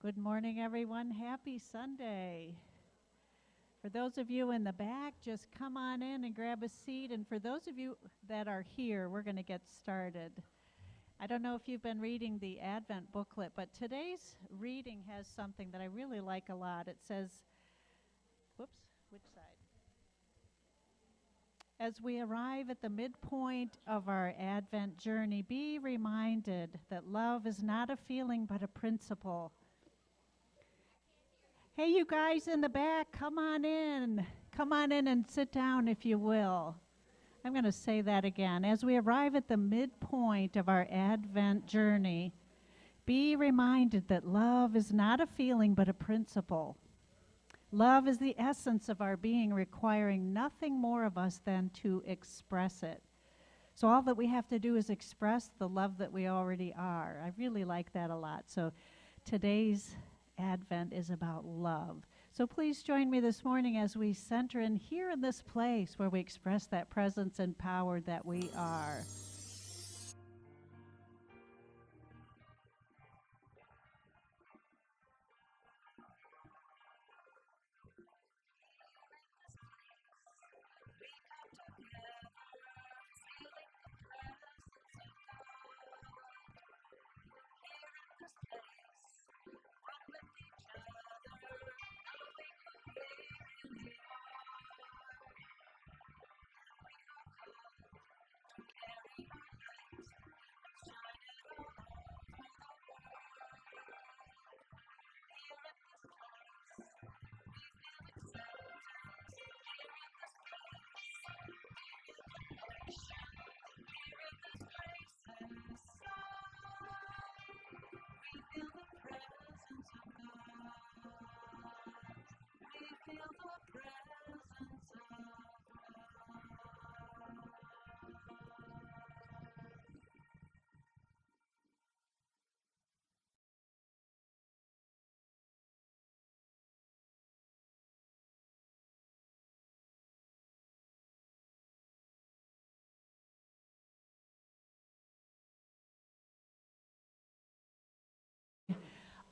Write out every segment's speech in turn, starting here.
Good morning, everyone. Happy Sunday. For those of you in the back, just come on in and grab a seat. And for those of you that are here, we're going to get started. I don't know if you've been reading the Advent booklet, but today's reading has something that I really like a lot. It says, whoops, which side? As we arrive at the midpoint of our Advent journey, be reminded that love is not a feeling but a principle. Hey, you guys in the back, come on in. Come on in and sit down if you will. I'm going to say that again. As we arrive at the midpoint of our Advent journey, be reminded that love is not a feeling but a principle. Love is the essence of our being, requiring nothing more of us than to express it. So all that we have to do is express the love that we already are. I really like that a lot. So today's Advent is about love. So please join me this morning as we center in here in this place where we express that presence and power that we are.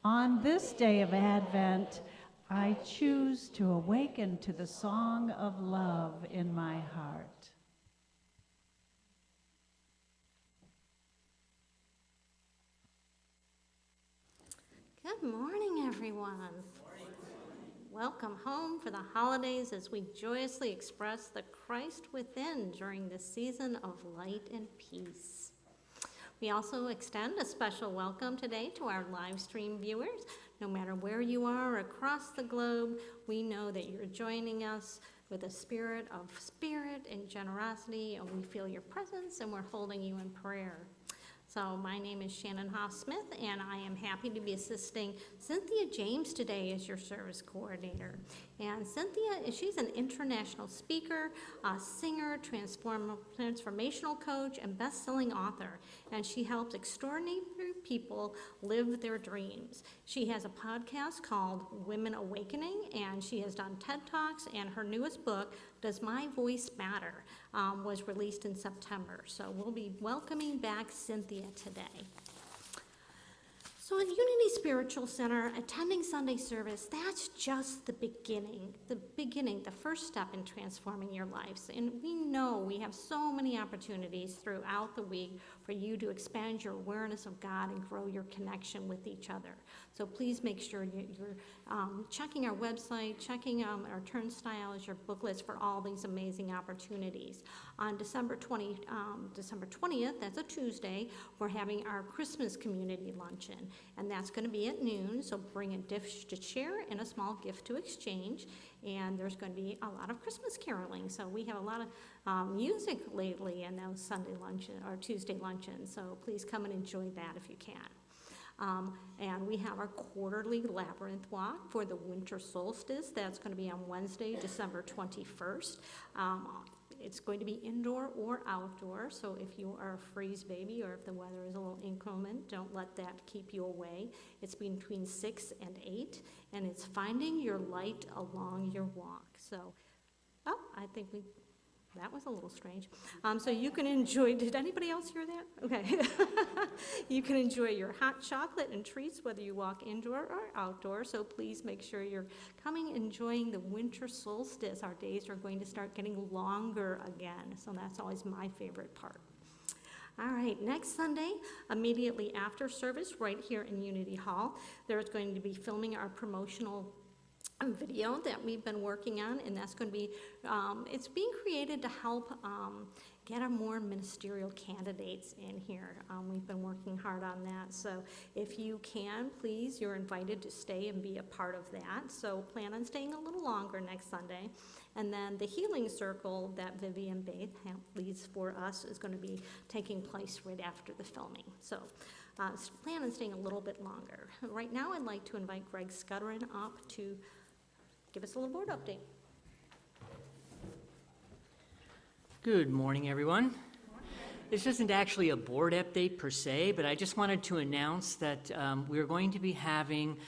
On this day of Advent, I choose to awaken to the song of love in my heart. Good morning, everyone. Welcome home for the holidays as we joyously express the Christ within during this season of light and peace. We also extend a special welcome today to our live stream viewers. No matter where you are across the globe, we know that you're joining us with a spirit and generosity, and we feel your presence and we're holding you in prayer. So my name is Shannon Hoff-Smith, and I am happy to be assisting Cynthia James today as your service coordinator. And Cynthia, she's an international speaker, singer, transformational coach, and best-selling author. And she helps extraordinary people live their dreams. She has a podcast called Women Awakening, and she has done TED Talks, and her newest book, Does My Voice Matter, was released in September. So we'll be welcoming back Cynthia today. So at Unity Spiritual Center, attending Sunday service, that's just the beginning, the first step in transforming your lives. And we know we have so many opportunities throughout the week for you to expand your awareness of God and grow your connection with each other. So please make sure you're checking our website, checking our turnstiles, your booklets for all these amazing opportunities. On December 20th, that's a Tuesday, we're having our Christmas community luncheon, and that's going to be at noon, so bring a dish to share and a small gift to exchange, and there's going to be a lot of Christmas caroling, so we have a lot of music lately in those Sunday luncheon or Tuesday luncheons, so please come and enjoy that if you can. And we have our quarterly labyrinth walk for the winter solstice. That's going to be on Wednesday, December 21st. It's going to be indoor or outdoor, so if you are a freeze baby or if the weather is a little inclement, don't let that keep you away. It's between 6 and 8, and it's finding your light along your walk. So, I think we That was a little strange. So you can enjoy, did anybody else hear that? Okay. You can enjoy your hot chocolate and treats whether you walk indoor or outdoor. So please make sure you're coming enjoying the winter solstice. Our days are going to start getting longer again. So that's always my favorite part. All right, next Sunday, immediately after service, right here in Unity Hall, there's going to be filming our promotional video that we've been working on, and that's going to be, it's being created to help get our more ministerial candidates in here. We've been working hard on that, so if you can, please, you're invited to stay and be a part of that. So plan on staying a little longer next Sunday. And then the healing circle that Vivian Baith leads for us is going to be taking place right after the filming. So plan on staying a little bit longer. Right now, I'd like to invite Greg Scudderin up to give us a little board update. Good morning, everyone. This isn't actually a board update per se, but I just wanted to announce that we're going to be having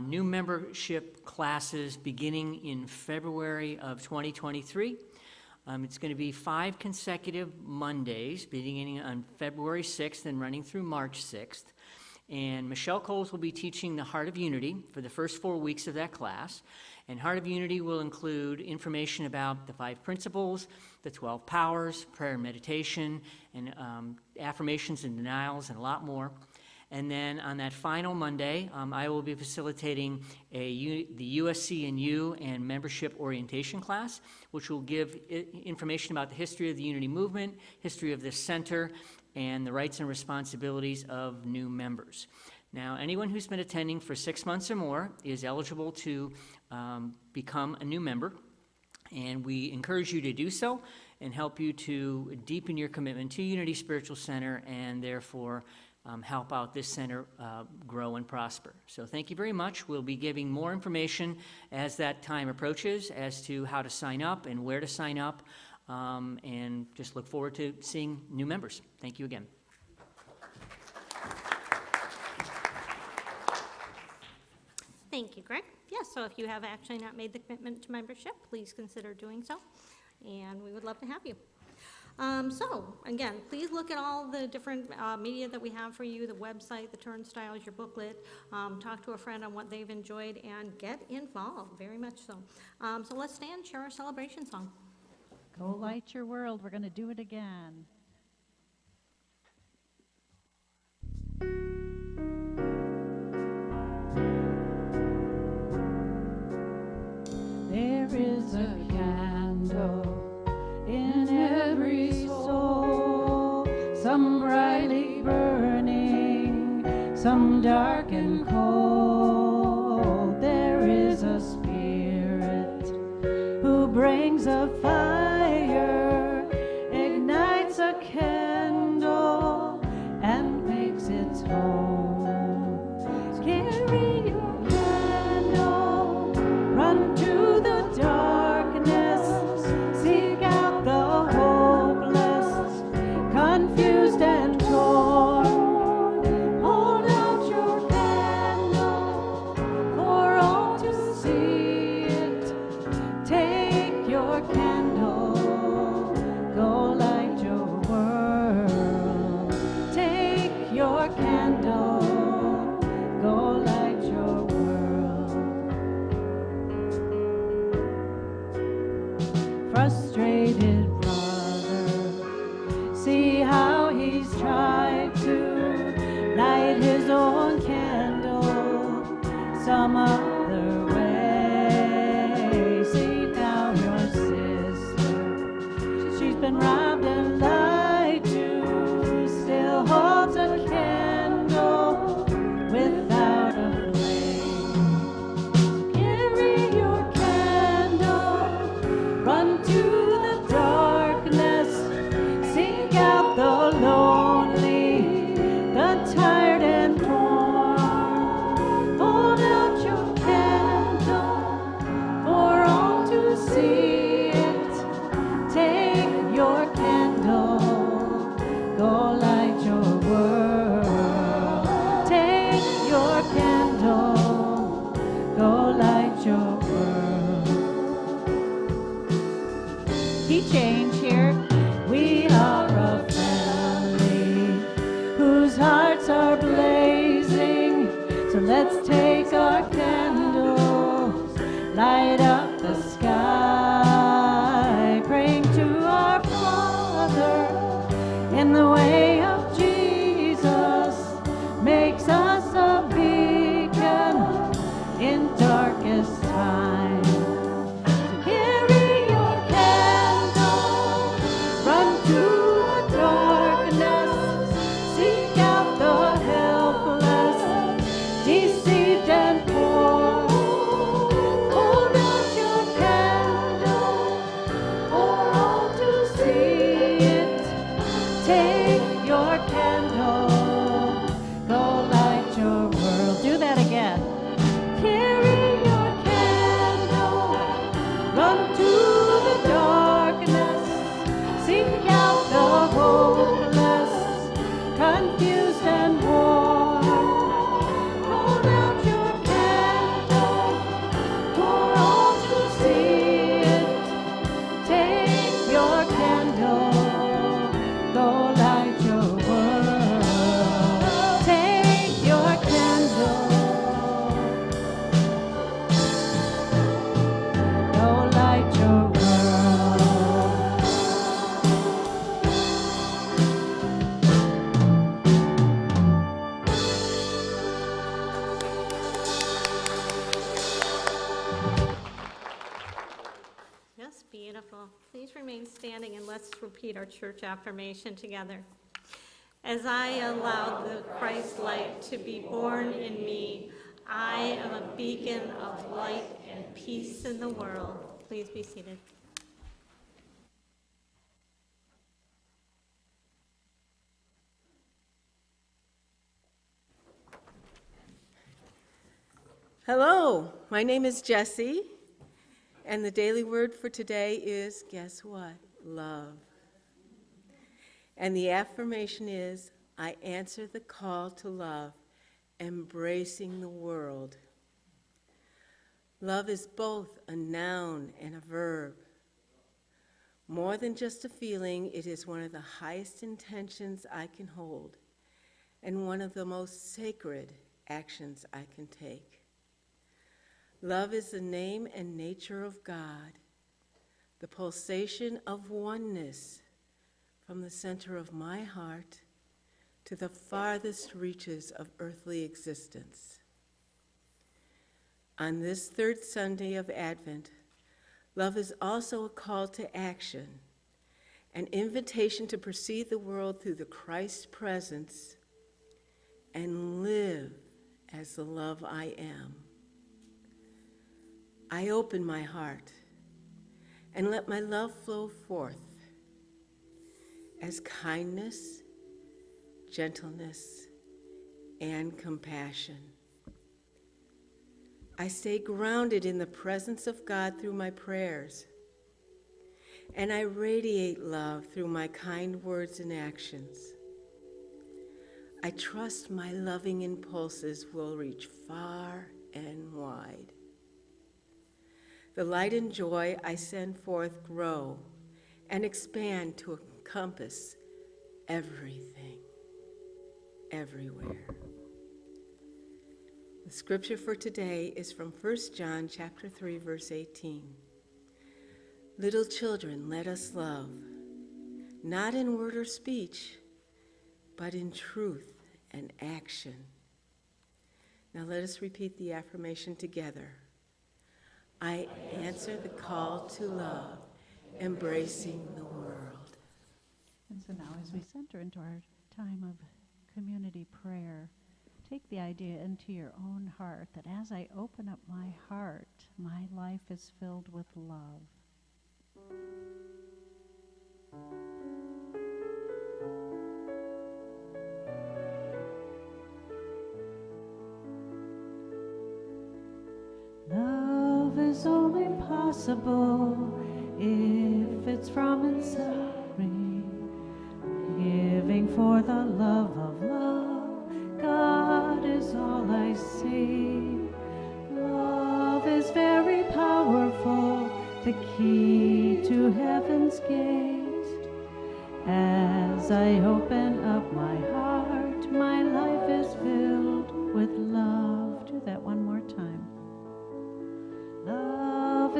new membership classes beginning in February of 2023. It's going to be 5 consecutive Mondays, beginning on February 6th and running through March 6th. And Michelle Coles will be teaching the Heart of Unity for the first 4 weeks of that class. And Heart of Unity will include information about the 5 principles, the 12 powers, prayer and meditation, and affirmations and denials, and a lot more. And then on that final Monday, I will be facilitating the USC&U and membership orientation class, which will give information about the history of the Unity movement, history of this center, and the rights and responsibilities of new members. Now, anyone who's been attending for 6 months or more is eligible to become a new member, and we encourage you to do so and help you to deepen your commitment to Unity Spiritual Center and therefore help out this center grow and prosper. So thank you very much. We'll be giving more information as that time approaches as to how to sign up and where to sign up, and just look forward to seeing new members. Thank you again. Thank you, Greg. Yes, so if you have actually not made the commitment to membership, please consider doing so, and we would love to have you. So, again, please look at all the different media that we have for you, the website, the turnstiles, your booklet, talk to a friend on what they've enjoyed, and get involved, very much so. So let's stand, share our celebration song. Go light your world. We're going to do it again. There is a candle in every soul, some brightly burning, some dark and cold. There is a spirit who brings a fire, ignites a candle, and makes its home. Carry your candle, run to the darkness, seek out the hopeless, confused and torn. Hold out your candle for all to see it. Take your candle, go light your world. Take your candle, go light your world. Frustrated brother, see how he's tried to light his own candle some other way. See now your sister, she's been robbed and lied to, still holds a candle without a flame. Carry your candle, run to the light up the sky, praying to our Father in the way of Jesus, makes us a beacon in darkest time. So carry your candle, run to the darkness, seek out the helpless, deceived and poor. Hold out your candle for all to see it. Take your candle, go light your world. Do that again. Carry your candle, run to the darkness, seek out the hopeless, confused and worn. Hold out your candle for all to see it. Take your candle, go light your world. Take your candle, go light your world. Yes, beautiful. Please remain standing and let's repeat our church affirmation together. As I allow the Christ light to be born in me, I am a beacon of light and peace in the world. Please be seated. Hello, my name is Jessie, and the daily word for today is, guess what? Love. And the affirmation is, I answer the call to love, embracing the world. Love is both a noun and a verb. More than just a feeling, it is one of the highest intentions I can hold, and one of the most sacred actions I can take. Love is the name and nature of God, the pulsation of oneness from the center of my heart to the farthest reaches of earthly existence. On this third Sunday of Advent, love is also a call to action, an invitation to perceive the world through the Christ presence and live as the love I am. I open my heart and let my love flow forth as kindness, gentleness, and compassion. I stay grounded in the presence of God through my prayers, and I radiate love through my kind words and actions. I trust my loving impulses will reach far and wide. The light and joy I send forth grow and expand to encompass everything, everywhere. The scripture for today is from 1 John chapter 3, verse 18. Little children, let us love, not in word or speech, but in truth and action. Now let us repeat the affirmation together. I answer the call to love, embracing the world. And so now as we center into our time of community prayer, take the idea into your own heart that as I open up my heart, my life is filled with love. Love is only possible if it's from inside me. Giving for the love of love, God is all I see. Love is very powerful, the key to heaven's gate. As I open up my heart, my life is filled with love. Do that one more time. Love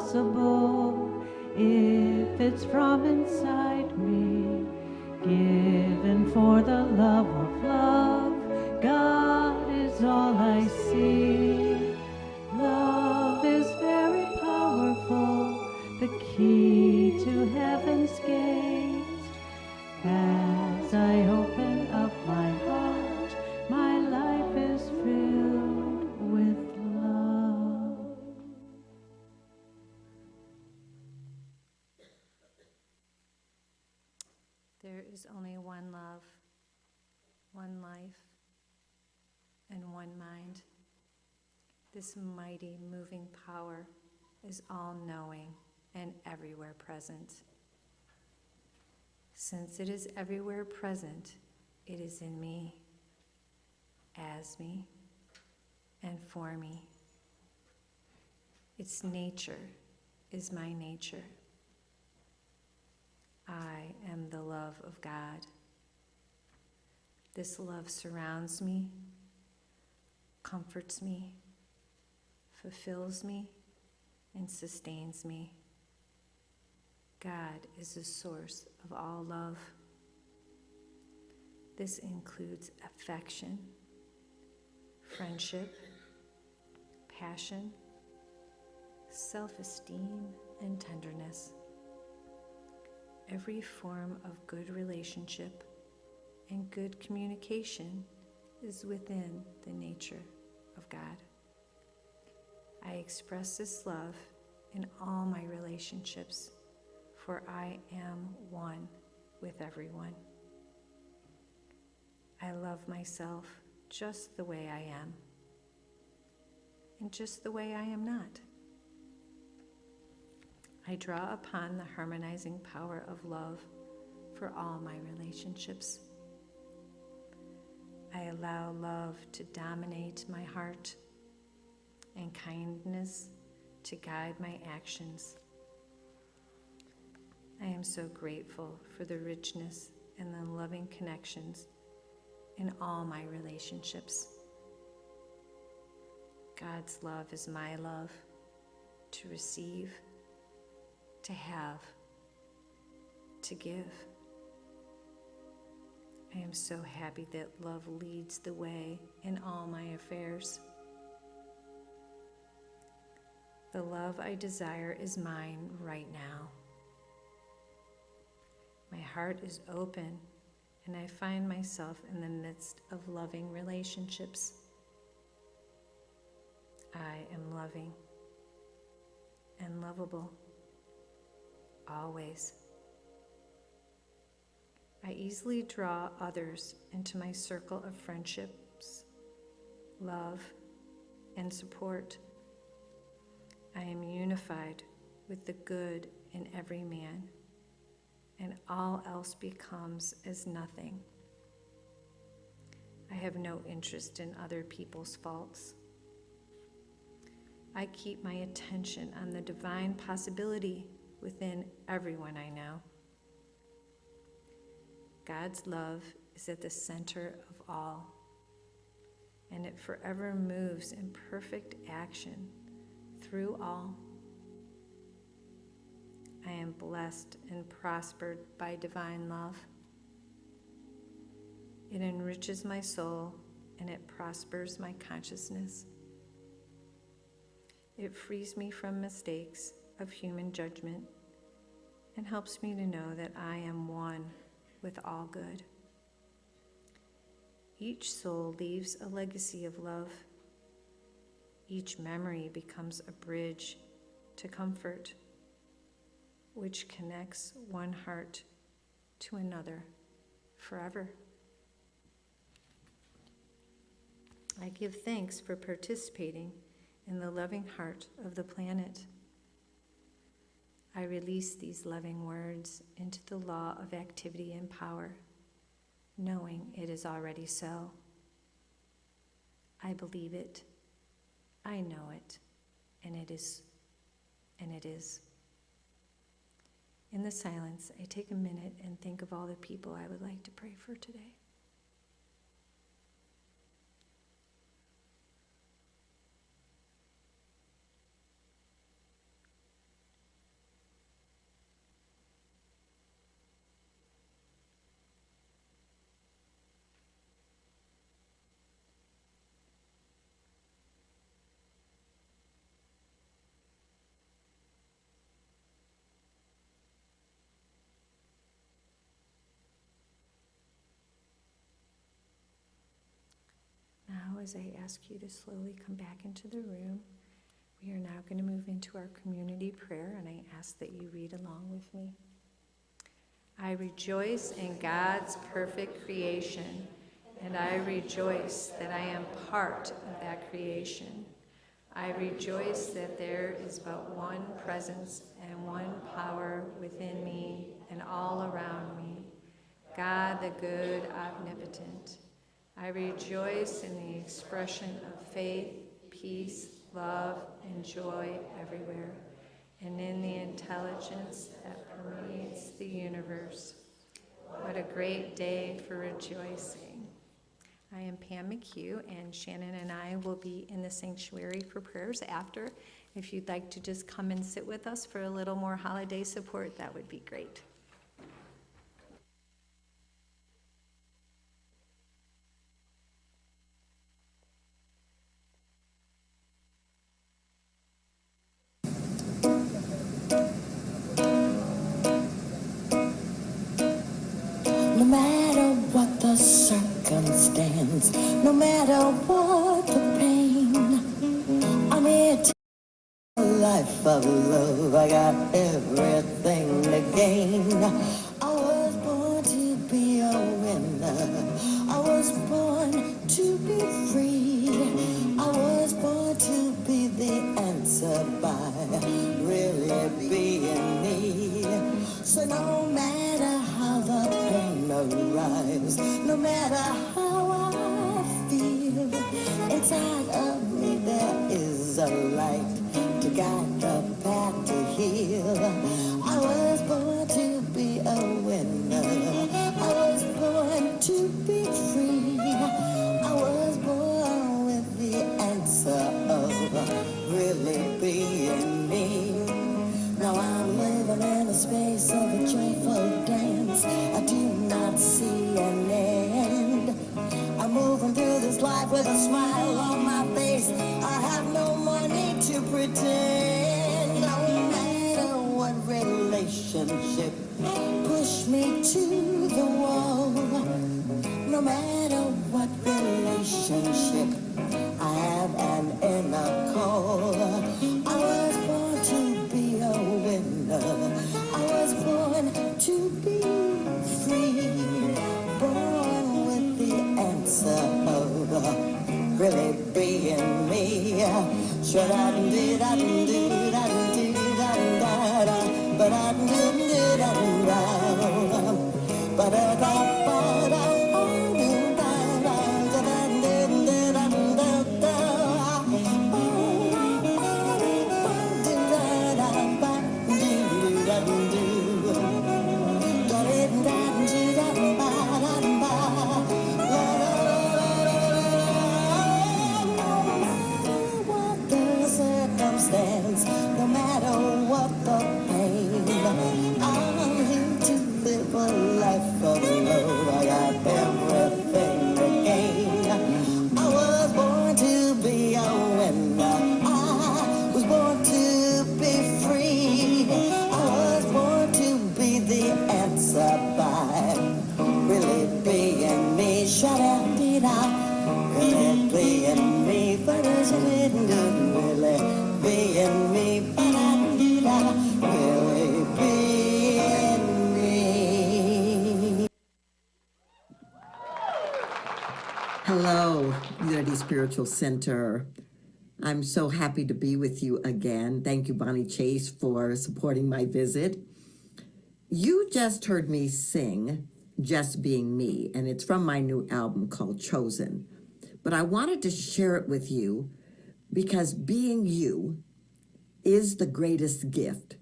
impossible if it's from inside me. Given for the love of love, God is all I see. Love is very powerful, the key to heaven's gates. As I open up my heart, my life is filled with love. There is only one love, one life, and one mind. This mighty moving power is all-knowing and everywhere present. Since it is everywhere present, it is in me, as me, and for me. Its nature is my nature. I am the love of God. This love surrounds me, comforts me, fulfills me, and sustains me. God is the source of all love. This includes affection, friendship, passion, self-esteem, and tenderness. Every form of good relationship and good communication is within the nature of God. I express this love in all my relationships, for I am one with everyone. I love myself just the way I am, and just the way I am not. I draw upon the harmonizing power of love for all my relationships. I allow love to dominate my heart and kindness to guide my actions. I am so grateful for the richness and the loving connections in all my relationships. God's love is my love, to receive, to have, to give. I am so happy that love leads the way in all my affairs. The love I desire is mine right now. My heart is open, and I find myself in the midst of loving relationships. I am loving and lovable. Always. I easily draw others into my circle of friendships, love, and support. I am unified with the good in every man, and all else becomes as nothing. I have no interest in other people's faults. I keep my attention on the divine possibility within everyone I know. God's love is at the center of all, and it forever moves in perfect action through all. I am blessed and prospered by divine love. It enriches my soul, and it prospers my consciousness. It frees me from mistakes of human judgment and helps me to know that I am one with all good. Each soul leaves a legacy of love. Each memory becomes a bridge to comfort, which connects one heart to another forever. I give thanks for participating in the loving heart of the planet. I release these loving words into the law of activity and power, knowing it is already so. I believe it, I know it, and it is, and it is. In the silence, I take a minute and think of all the people I would like to pray for today. as I ask you to slowly come back into the room, we are now going to move into our community prayer, and I ask that you read along with me. I rejoice in God's perfect creation, and I rejoice that I am part of that creation. I rejoice that there is but one presence and one power within me and all around me, God the good omnipotent. I rejoice in the expression of faith, peace, love, and joy everywhere, and in the intelligence that permeates the universe. What a great day for rejoicing. I am Pam McHugh, and Shannon and I will be in the sanctuary for prayers after. If you'd like to just come and sit with us for a little more holiday support, that would be great. No matter what the circumstance, no matter what the pain, I'm here to a life of love. I got everything to gain. I was born to be a winner. I was born to be free. I was born to be the answer by really being me. So no matter how the pain arrives, no matter how I feel, inside of me there is a light to guide the path to heal. I was born to be a winner. I was born to be free. I was born with the answer of really being me. Now I'm living in a space of a joyful dance. I do not see an end. I'm moving through this life with a smile on my face. I have no money to pretend. No matter what relationship push me to the wall, no matter what relationship, I have an inner call. I was born to be a winner. I was born to be free. Born with the answer of really being me. Should I do that and do that and do that and that, but I do that and that, but I no matter what the pain, I'm here to live a life of love. I got everything to gain. I was born to be a winner. I was born to be free. I was born to be the answer by really being me. Shut up, did I really being me? But as I didn't do really being me, but I did really being me. Hello, Unity Spiritual Center. I'm so happy to be with you again. Thank you, Bonnie Chase, for supporting my visit. You just heard me sing Just Being Me, and it's from my new album called Chosen. But I wanted to share it with you because being you is the greatest gift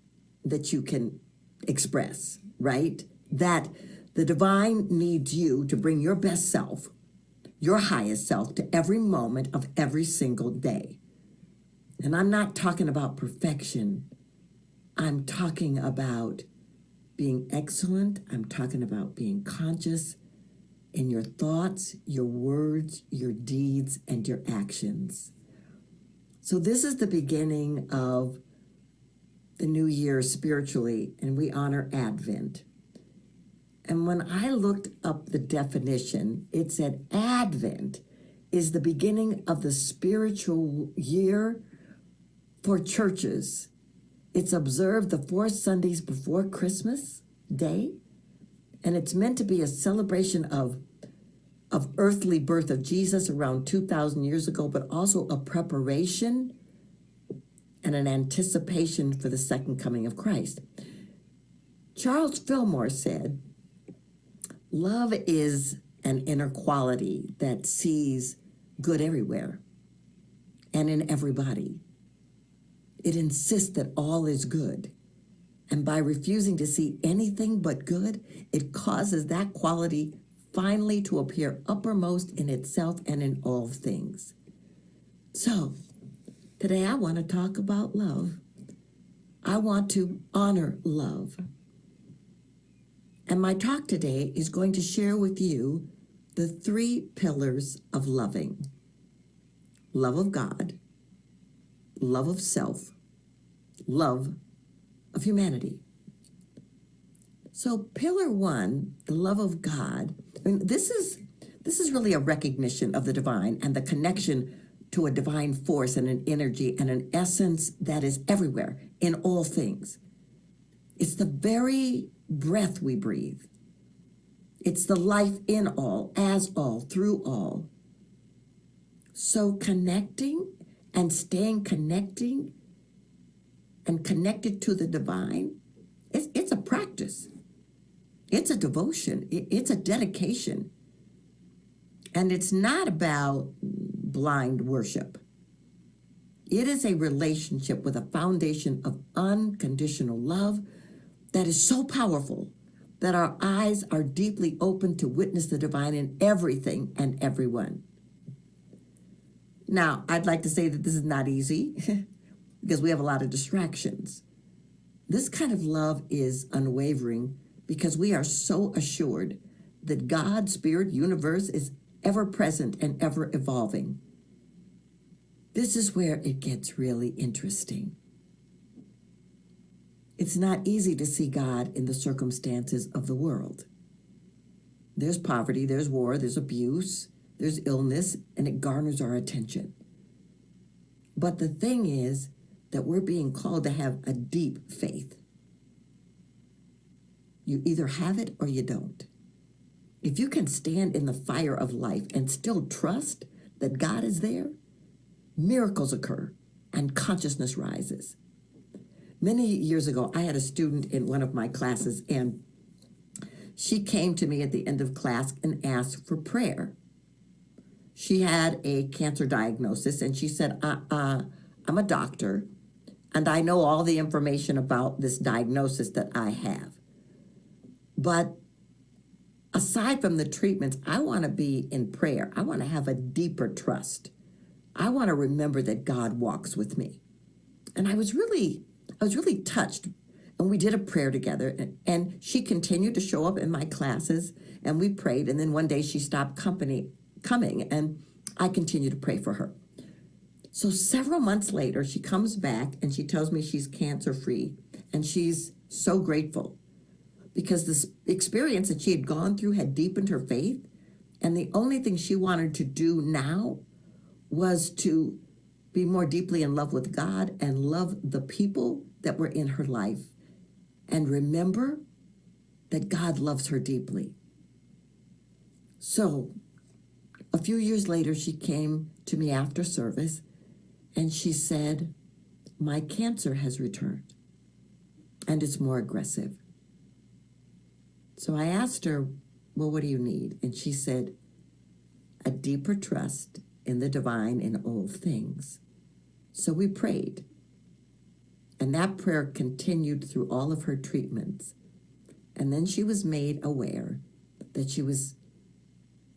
that you can express, right? That the divine needs you to bring your best self, your highest self, to every moment of every single day. And I'm not talking about perfection. I'm talking about being excellent. I'm talking about being conscious in your thoughts, your words, your deeds, and your actions. So this is the beginning of the new year spiritually, and we honor Advent. And when I looked up the definition, it said Advent is the beginning of the spiritual year for churches. It's observed the 4 Sundays before Christmas Day, and it's meant to be a celebration of earthly birth of Jesus around 2,000 years ago, but also a preparation and an anticipation for the second coming of Christ. Charles Fillmore said, "Love is an inner quality that sees good everywhere and in everybody. It insists that all is good, and by refusing to see anything but good, it causes that quality finally to appear uppermost in itself and in all things." So, today I want to talk about love. I want to honor love. And my talk today is going to share with you the 3 pillars of loving: love of God, love of self, love of humanity. So pillar 1, the love of God, this is really a recognition of the divine and the connection to a divine force and an energy and an essence that is everywhere in all things. It's the very breath we breathe. It's the life in all, as all, through all. So connecting and staying connecting and connected to the divine, it's a practice. It's a devotion. It's a dedication. And it's not about blind worship. It is a relationship with a foundation of unconditional love that is so powerful that our eyes are deeply open to witness the divine in everything and everyone. Now, I'd like to say that this is not easy because we have a lot of distractions. This kind of love is unwavering because we are so assured that God, Spirit, universe is ever present and ever evolving. This is where it gets really interesting. It's not easy to see God in the circumstances of the world. There's poverty, there's war, there's abuse, there's illness, and it garners our attention. But the thing is that we're being called to have a deep faith. You either have it or you don't. If you can stand in the fire of life and still trust that God is there, miracles occur and consciousness rises. Many years ago, I had a student in one of my classes, and she came to me at the end of class and asked for prayer. She had a cancer diagnosis, and she said, I'm a doctor, and I know all the information about this diagnosis that I have. But aside from the treatments, I want to be in prayer. I want to have a deeper trust. I want to remember that God walks with me. And I was really touched. And we did a prayer together. And she continued to show up in my classes. And we prayed. And then one day she stopped coming. And I continued to pray for her. So several months later, she comes back and she tells me she's cancer-free. And she's so grateful because this experience that she had gone through had deepened her faith. And the only thing she wanted to do now was to be more deeply in love with God and love the people that were in her life. And remember that God loves her deeply. So a few years later, she came to me after service and she said, "My cancer has returned and it's more aggressive." So I asked her, "Well, what do you need?" And she said, "A deeper trust in the divine in all things." So we prayed. And that prayer continued through all of her treatments. And then she was made aware that she was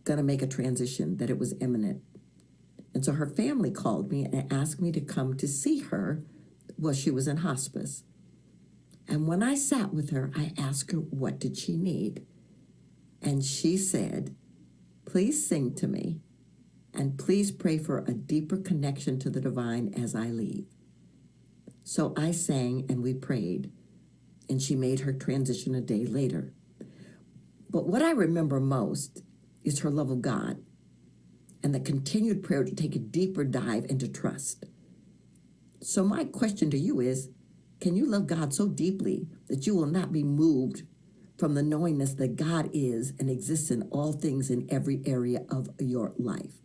going to make a transition, that it was imminent. And so her family called me and asked me to come to see her while she was in hospice. And when I sat with her, I asked her, what did she need? And she said, "Please sing to me, and please pray for a deeper connection to the divine as I leave." So I sang and we prayed, and she made her transition a day later. But what I remember most is her love of God and the continued prayer to take a deeper dive into trust. So my question to you is, can you love God so deeply that you will not be moved from the knowingness that God is and exists in all things in every area of your life?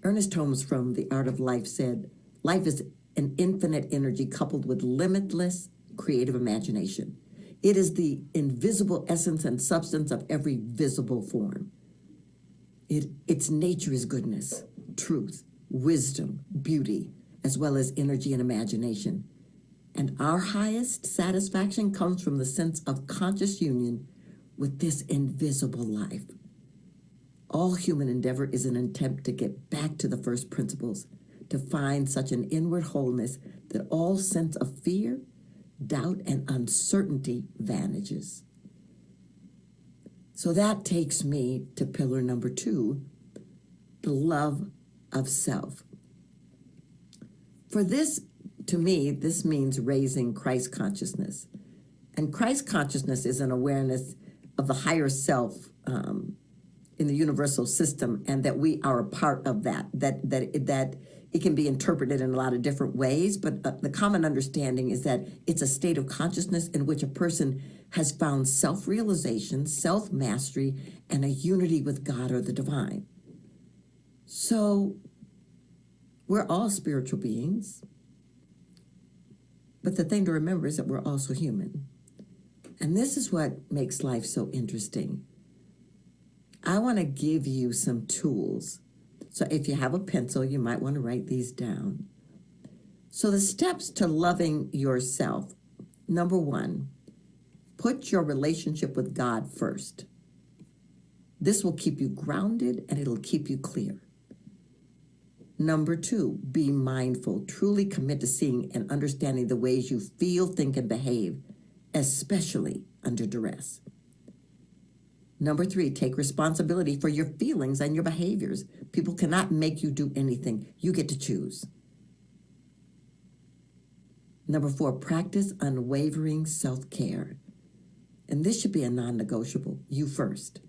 Ernest Holmes from The Art of Life said, life is an infinite energy coupled with limitless creative imagination. It is the invisible essence and substance of every visible form. Its nature is goodness, truth, wisdom, beauty, as well as energy and imagination. And our highest satisfaction comes from the sense of conscious union with this invisible life. All human endeavor is an attempt to get back to the first principles, to find such an inward wholeness that all sense of fear, doubt, and uncertainty vanishes. So that takes me to pillar number 2, the love of self. For this, to me, this means raising Christ consciousness. And Christ consciousness is an awareness of the higher self in the universal system, and that we are a part of that it can be interpreted in a lot of different ways, but the common understanding is that it's a state of consciousness in which a person has found self-realization, self-mastery, and a unity with God or the divine. So we're all spiritual beings, but the thing to remember is that we're also human. And this is what makes life so interesting. I want to give you some tools. So if you have a pencil, you might want to write these down. So the steps to loving yourself. Number 1, put your relationship with God first. This will keep you grounded and it'll keep you clear. Number 2, be mindful. Truly commit to seeing and understanding the ways you feel, think, and behave, especially under duress. Number 3, take responsibility for your feelings and your behaviors. People cannot make you do anything. You get to choose. Number 4, practice unwavering self-care. And this should be a non-negotiable. You first.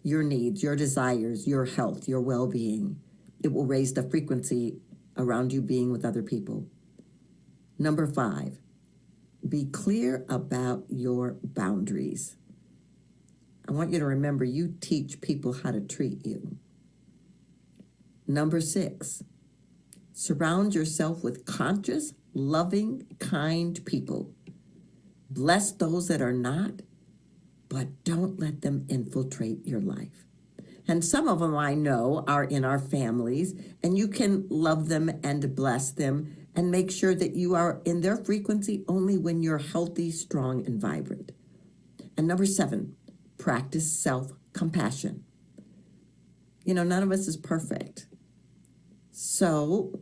Your needs, your desires, your health, your well-being. It will raise the frequency around you being with other people. Number 5, be clear about your boundaries. I want you to remember you teach people how to treat you. Number 6, surround yourself with conscious, loving, kind people. Bless those that are not, but don't let them infiltrate your life. And some of them I know are in our families, and you can love them and bless them and make sure that you are in their frequency only when you're healthy, strong, and vibrant. And number 7, practice self-compassion. You know, none of us is perfect. So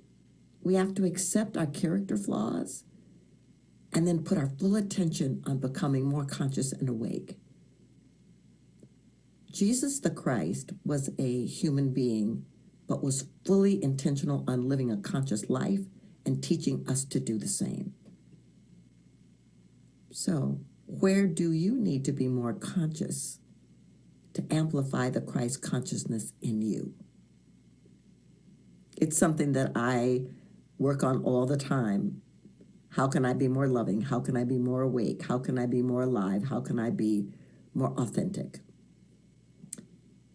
we have to accept our character flaws and then put our full attention on becoming more conscious and awake. Jesus the Christ was a human being, but was fully intentional on living a conscious life and teaching us to do the same. So, where do you need to be more conscious to amplify the Christ consciousness in you? It's something that I work on all the time. How can I be more loving? How can I be more awake? How can I be more alive? How can I be more authentic?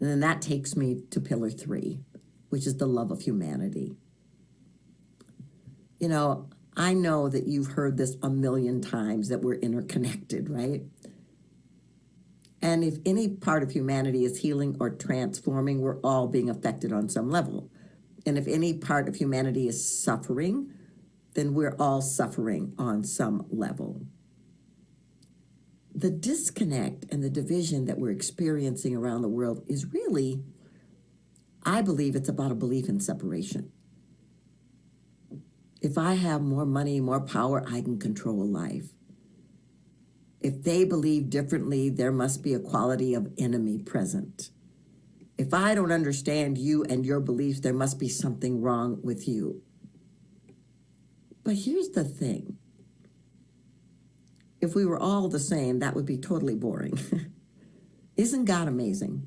And then that takes me to pillar 3, which is the love of humanity. You know, I know that you've heard this a million times, that we're interconnected, right? And if any part of humanity is healing or transforming, we're all being affected on some level. And if any part of humanity is suffering, then we're all suffering on some level. The disconnect and the division that we're experiencing around the world is really, I believe it's about a belief in separation. If I have more money, more power, I can control life. If they believe differently, there must be a quality of enemy present. If I don't understand you and your beliefs, there must be something wrong with you. But here's the thing. If we were all the same, that would be totally boring. Isn't God amazing?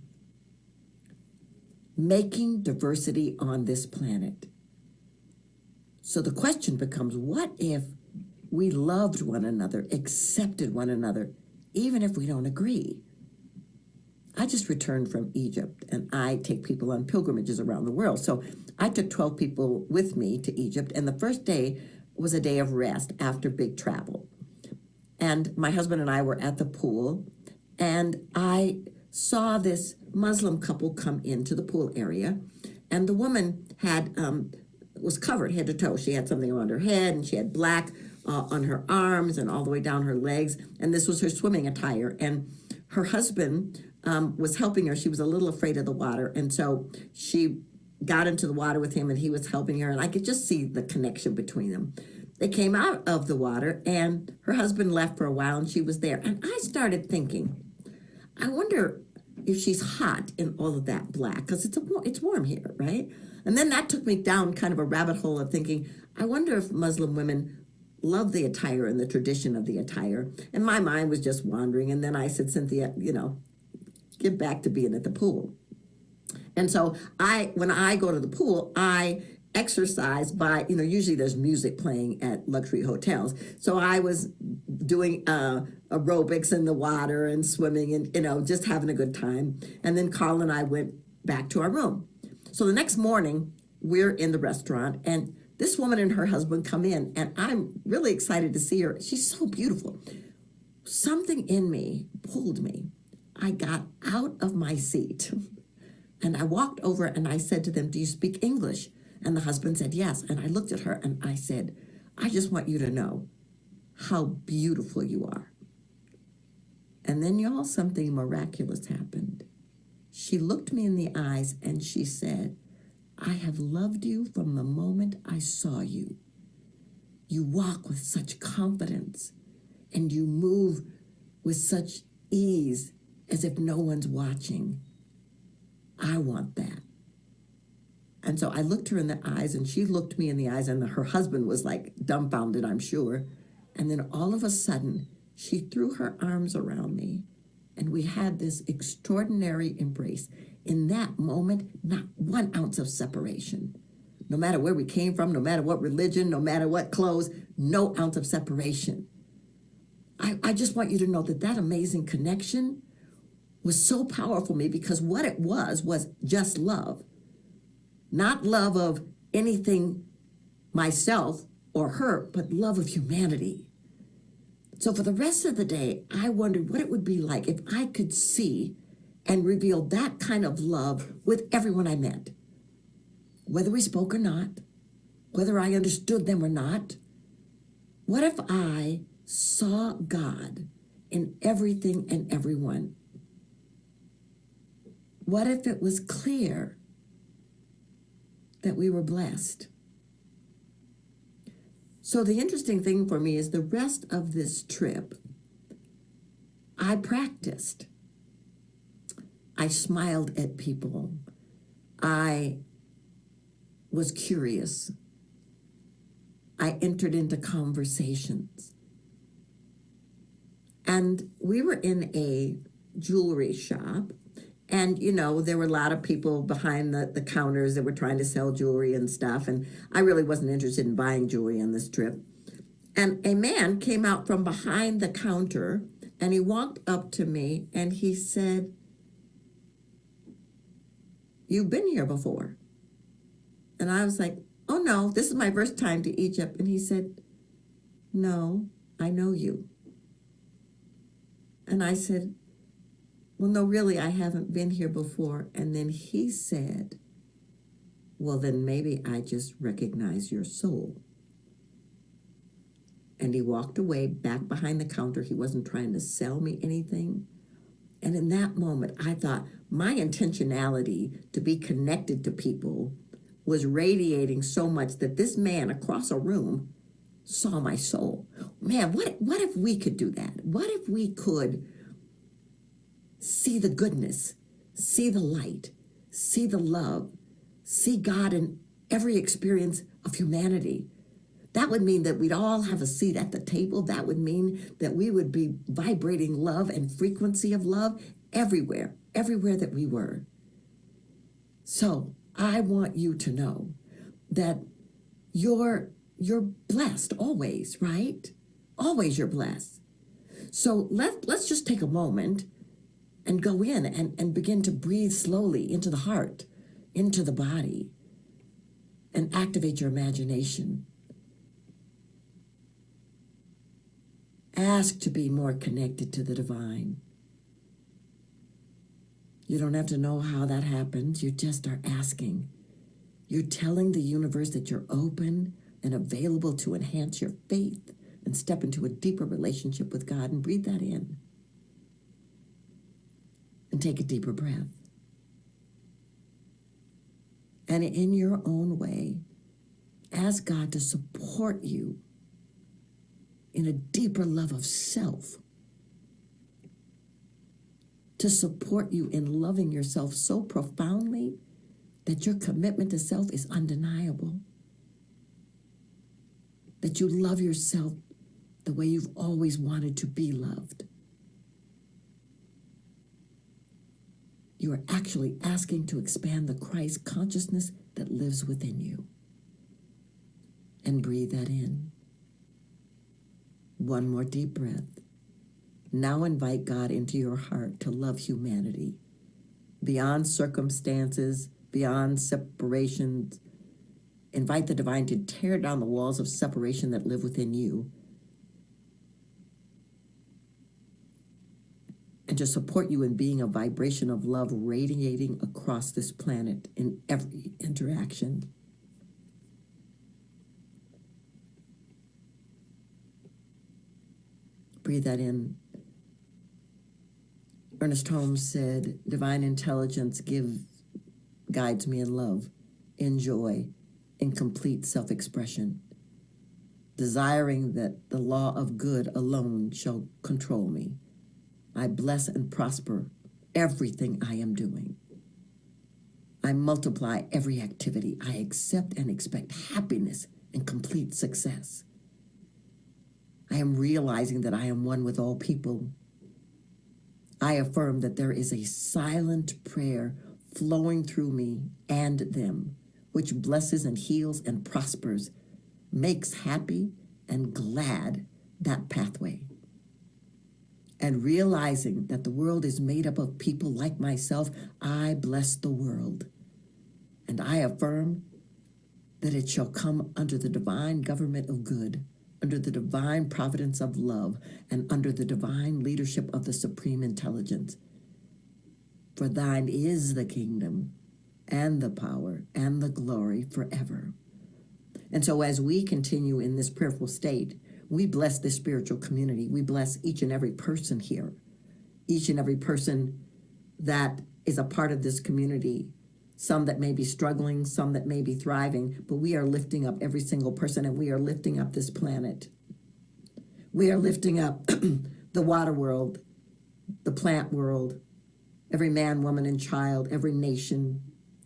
making diversity on this planet. So the question becomes, what if we loved one another, accepted one another, even if we don't agree? I just returned from Egypt, and I take people on pilgrimages around the world. So I took 12 people with me to Egypt, and the first day was a day of rest after big travel. And my husband and I were at the pool, and I saw this Muslim couple come into the pool area, and the woman was covered head to toe. She had something around her head, and she had black on her arms and all the way down her legs, and this was her swimming attire. And her husband was helping her. She was a little afraid of the water, and so she got into the water with him, and he was helping her, and I could just see the connection between them. They came out of the water, and her husband left for a while, and she was there. And I started thinking, I wonder if she's hot in all of that black, because it's warm here, right? And then that took me down kind of a rabbit hole of thinking, I wonder if Muslim women love the attire and the tradition of the attire. And my mind was just wandering. And then I said, Cynthia, get back to being at the pool. And so when I go to the pool, I exercise by, usually there's music playing at luxury hotels. So I was doing aerobics in the water and swimming and, just having a good time. And then Carl and I went back to our room. So the next morning, we're in the restaurant, and this woman and her husband come in, and I'm really excited to see her. She's so beautiful. Something in me pulled me. I got out of my seat, and I walked over, and I said to them, do you speak English? And the husband said, yes. And I looked at her, and I said, I just want you to know how beautiful you are. And then, y'all, something miraculous happened. She looked me in the eyes, and she said, I have loved you from the moment I saw you. You walk with such confidence, and you move with such ease as if no one's watching. I want that. And so I looked her in the eyes, and she looked me in the eyes, and her husband was like dumbfounded, I'm sure. And then all of a sudden, she threw her arms around me, and we had this extraordinary embrace. In that moment, not 1 ounce of separation. No matter where we came from, no matter what religion, no matter what clothes, no ounce of separation. I just want you to know that amazing connection was so powerful for me, because what it was just love. Not love of anything myself or her, but love of humanity. So for the rest of the day, I wondered what it would be like if I could see and reveal that kind of love with everyone I met. Whether we spoke or not, whether I understood them or not. What if I saw God in everything and everyone? What if it was clear that we were blessed? So the interesting thing for me is the rest of this trip, I practiced. I smiled at people. I was curious. I entered into conversations. And we were in a jewelry shop, and, there were a lot of people behind the counters that were trying to sell jewelry and stuff, and I really wasn't interested in buying jewelry on this trip. And a man came out from behind the counter, and he walked up to me, and he said, you've been here before. And I was like, oh no, this is my first time to Egypt. And he said, no, I know you. And I said, well, no, really, I haven't been here before. And then he said, well, then maybe I just recognize your soul. And he walked away back behind the counter. He wasn't trying to sell me anything. And in that moment, I thought my intentionality to be connected to people was radiating so much that this man across a room saw my soul. Man, what if we could do that? What if we could see the goodness, see the light, see the love, see God in every experience of humanity? That would mean that we'd all have a seat at the table. That would mean that we would be vibrating love and frequency of love everywhere that we were. So I want you to know that you're blessed always, right? Always you're blessed. So let's just take a moment and go in and begin to breathe slowly into the heart, into the body, and activate your imagination. Ask to be more connected to the divine. You don't have to know how that happens. You just are asking. You're telling the universe that you're open and available to enhance your faith and step into a deeper relationship with God, and breathe that in. And take a deeper breath. And in your own way, ask God to support you in a deeper love of self, to support you in loving yourself so profoundly that your commitment to self is undeniable, that you love yourself the way you've always wanted to be loved. You are actually asking to expand the Christ consciousness that lives within you. And breathe that in. One more deep breath. Now invite God into your heart to love humanity beyond circumstances, beyond separations. Invite the divine to tear down the walls of separation that live within you, and to support you in being a vibration of love radiating across this planet in every interaction. Breathe that in. Ernest Holmes said, divine intelligence guides me in love, in joy, in complete self-expression, desiring that the law of good alone shall control me. I bless and prosper everything I am doing. I multiply every activity. I accept and expect happiness and complete success. I am realizing that I am one with all people. I affirm that there is a silent prayer flowing through me and them, which blesses and heals and prospers, makes happy and glad that pathway. And realizing that the world is made up of people like myself, I bless the world. And I affirm that it shall come under the divine government of good, under the divine providence of love, and under the divine leadership of the supreme intelligence. For thine is the kingdom and the power and the glory forever. And so as we continue in this prayerful state, we bless this spiritual community. We bless each and every person here, each and every person that is a part of this community, some that may be struggling, some that may be thriving, but we are lifting up every single person, and we are lifting up this planet. We are lifting up the water world, the plant world, every man, woman, and child, every nation,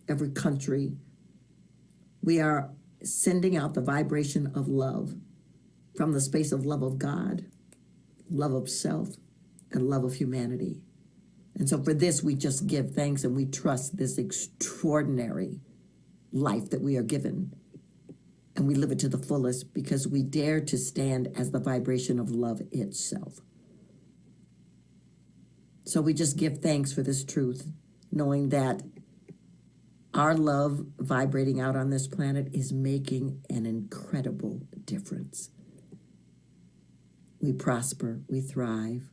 every country. We are sending out the vibration of love from the space of love of God, love of self, and love of humanity. And so for this, we just give thanks, and we trust this extraordinary life that we are given. And we live it to the fullest because we dare to stand as the vibration of love itself. So we just give thanks for this truth, knowing that our love vibrating out on this planet is making an incredible difference. We prosper, we thrive,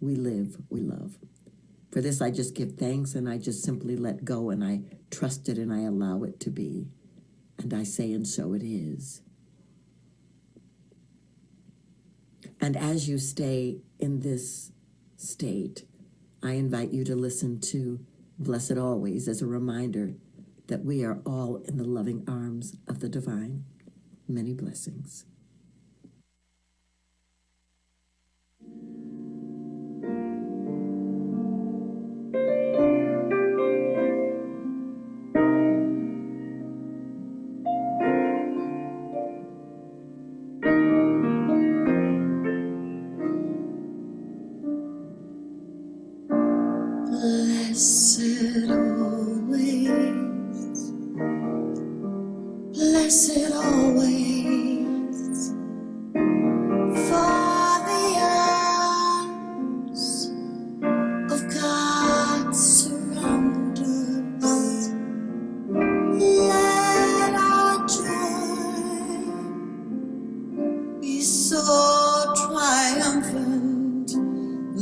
we live, we love. For this, I just give thanks, and I just simply let go, and I trust it, and I allow it to be. And I say, and so it is. And as you stay in this state, I invite you to listen to Blessed Always as a reminder that we are all in the loving arms of the divine. Many blessings. Blessed always,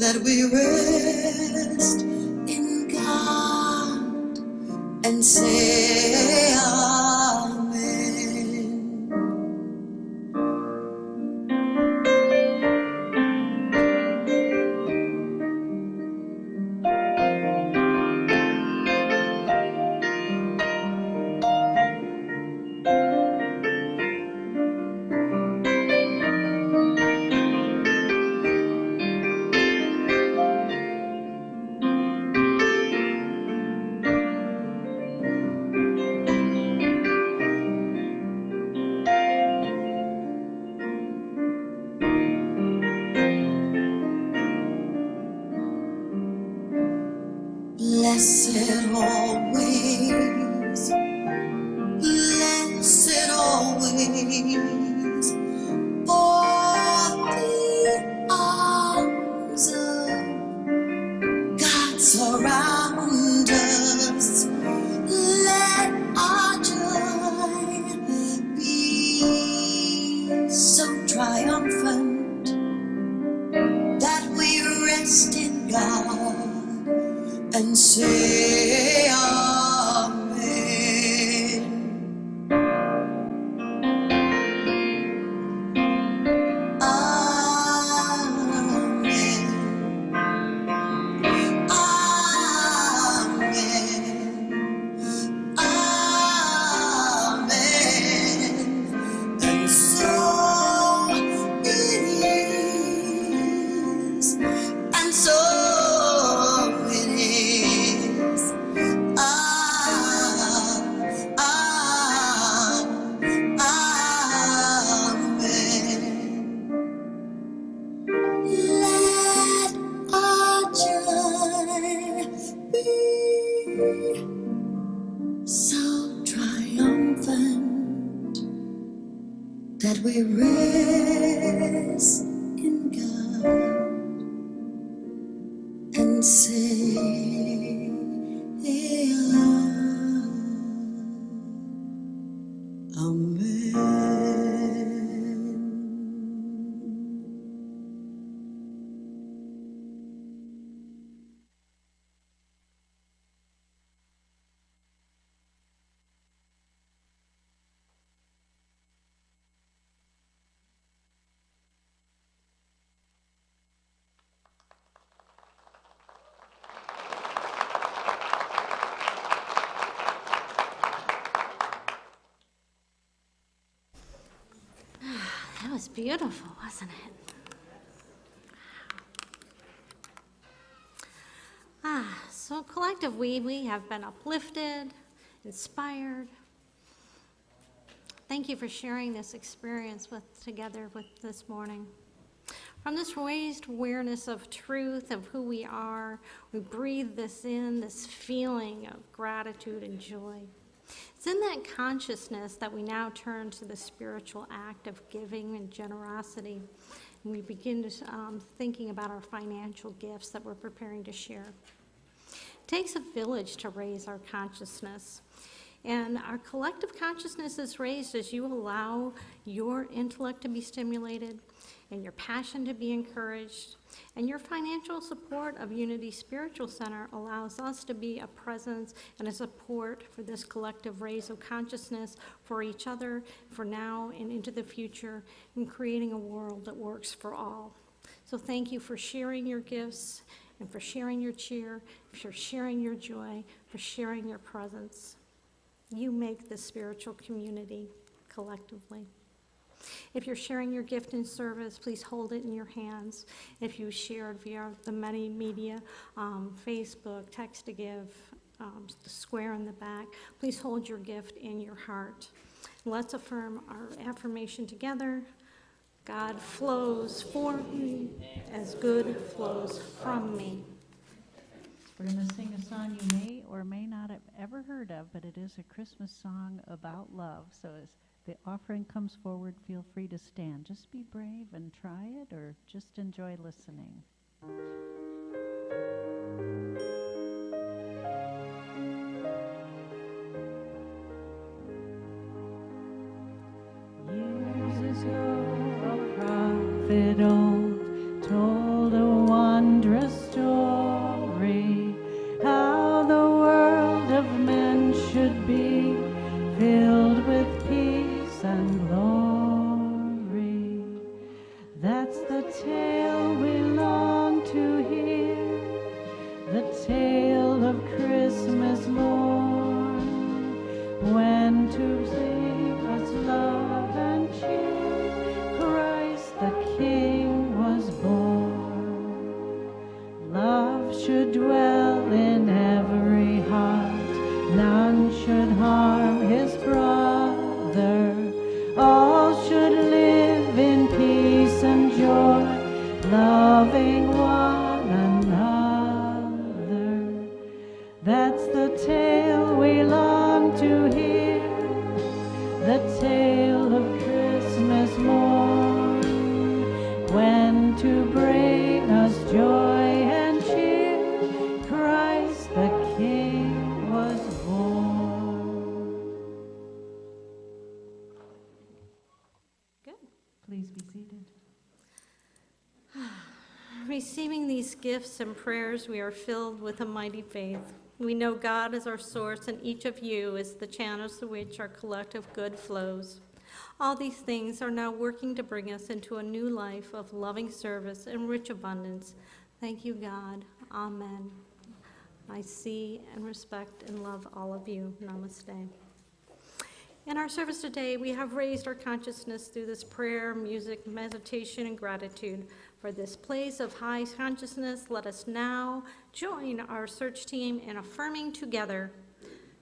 that we rest in God and say amen. Blessed always, blessed always, for the arms of God surround us. Let our joy be so triumphant that we rest in God and say amen. Amen. Amen. Amen. And so it is. And so it is. Amen. Let our joy be so triumphant that we rest in God and say amen. That was beautiful, wasn't it? So collectively, we have been uplifted, inspired. Thank you for sharing this experience together this morning. From this raised awareness of truth, of who we are, we breathe this in, this feeling of gratitude and joy. It's in that consciousness that we now turn to the spiritual act of giving and generosity. And we begin to thinking about our financial gifts that we're preparing to share. It takes a village to raise our consciousness. And our collective consciousness is raised as you allow your intellect to be stimulated and your passion to be encouraged. And your financial support of Unity Spiritual Center allows us to be a presence and a support for this collective raise of consciousness for each other, for now and into the future, and creating a world that works for all. So thank you for sharing your gifts and for sharing your cheer, for sharing your joy, for sharing your presence. You make the spiritual community collectively. If you're sharing your gift in service, please hold it in your hands. If you shared via the many media, Facebook, text to give, the square in the back, please hold your gift in your heart. Let's affirm our affirmation together. God flows for me as good flows from me. We're going to sing a song you may or may not have ever heard of, but it is a Christmas song about love. So as the offering comes forward, feel free to stand. Just be brave and try it, or just enjoy listening. Years ago, a prophet old told a wondrous tale we long to hear, the tale of Christmas morn, when to save us love and cheer, Christ the King was born. Love should dwell in every heart, none should harm his brother, all should live in peace and joy, loving one another. That's the tale we long to hear, the tale of Christmas morn, when to bring us joy and cheer, Christ the King was born. Good. Please be seated. Receiving these gifts and prayers, we are filled with a mighty faith. We know God is our source, and each of you is the channels through which our collective good flows. All these things are now working to bring us into a new life of loving service and rich abundance. Thank you, God. Amen. I see and respect and love all of you. Namaste. In our service today, we have raised our consciousness through this prayer, music, meditation, and gratitude. For this place of high consciousness, let us now join our search team in affirming together.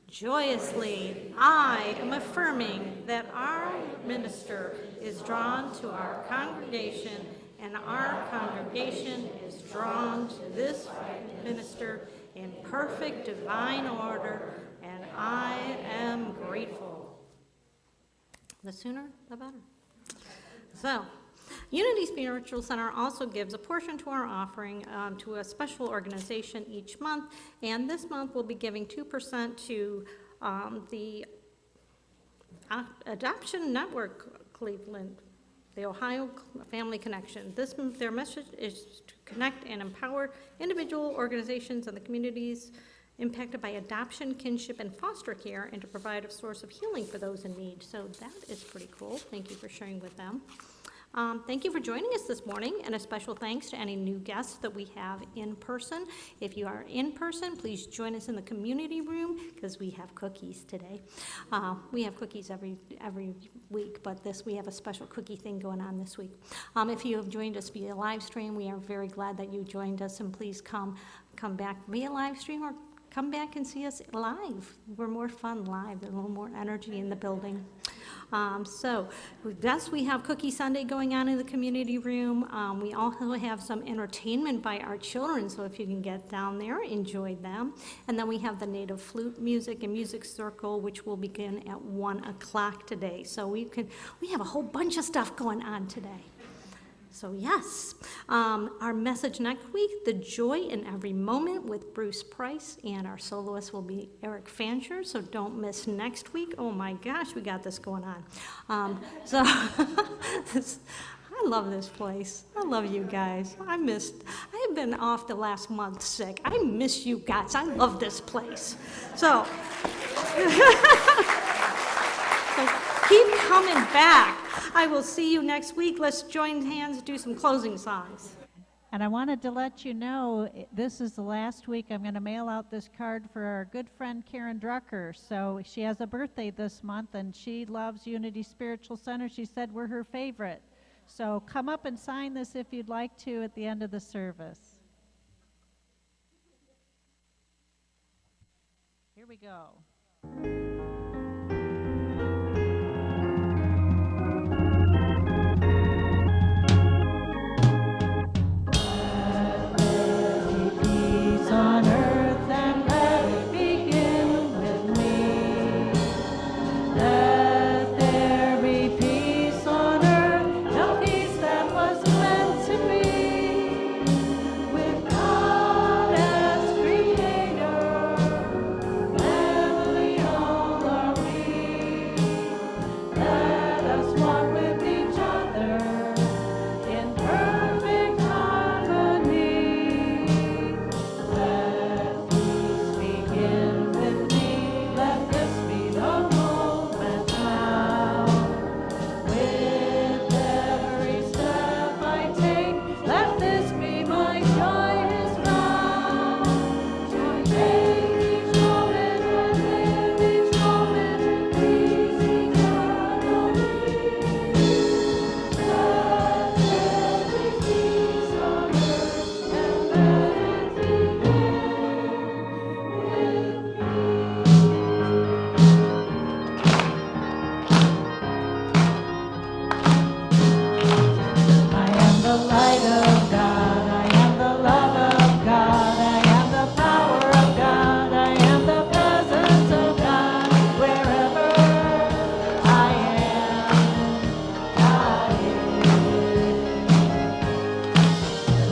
Joyously, I am affirming that our minister is drawn to our congregation, and our congregation is drawn to this minister in perfect divine order, and I am grateful. The sooner, the better. So, Unity Spiritual Center also gives a portion to our offering to a special organization each month, and this month we'll be giving 2% to the Adoption Network Cleveland, the Ohio Family Connection. Their message is to connect and empower individual organizations and the communities impacted by adoption, kinship, and foster care, and to provide a source of healing for those in need. So that is pretty cool. Thank you for sharing with them. Thank you for joining us this morning, and a special thanks to any new guests that we have in person. If you are in person, please join us in the community room, because we have cookies today. We have cookies every week, but we have a special cookie thing going on this week. If you have joined us via live stream, we are very glad that you joined us, and please come back via live stream, or come back and see us live. We're more fun live. There's a little more energy in the building. We have Cookie Sunday going on in the community room. We also have some entertainment by our children, so if you can get down there, enjoy them. And then we have the native flute music and music circle, which will begin at 1 o'clock today. So we have a whole bunch of stuff going on today. So yes, our message next week, The Joy in Every Moment with Bruce Price, and our soloist will be Eric Fancher, so don't miss next week. Oh my gosh, we got this going on. I love this place. I love you guys. I have been off the last month sick. I miss you guys. I love this place. So, keep coming back. I will see you next week. Let's join hands and do some closing songs. And I wanted to let you know, this is the last week I'm going to mail out this card for our good friend Karen Drucker. So she has a birthday this month, and she loves Unity Spiritual Center. She said we're her favorite. So come up and sign this if you'd like to at the end of the service. Here we go. On earth, and let it begin with me. Let there be peace on earth, the peace that was meant to be, with God as creator, family on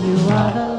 You are the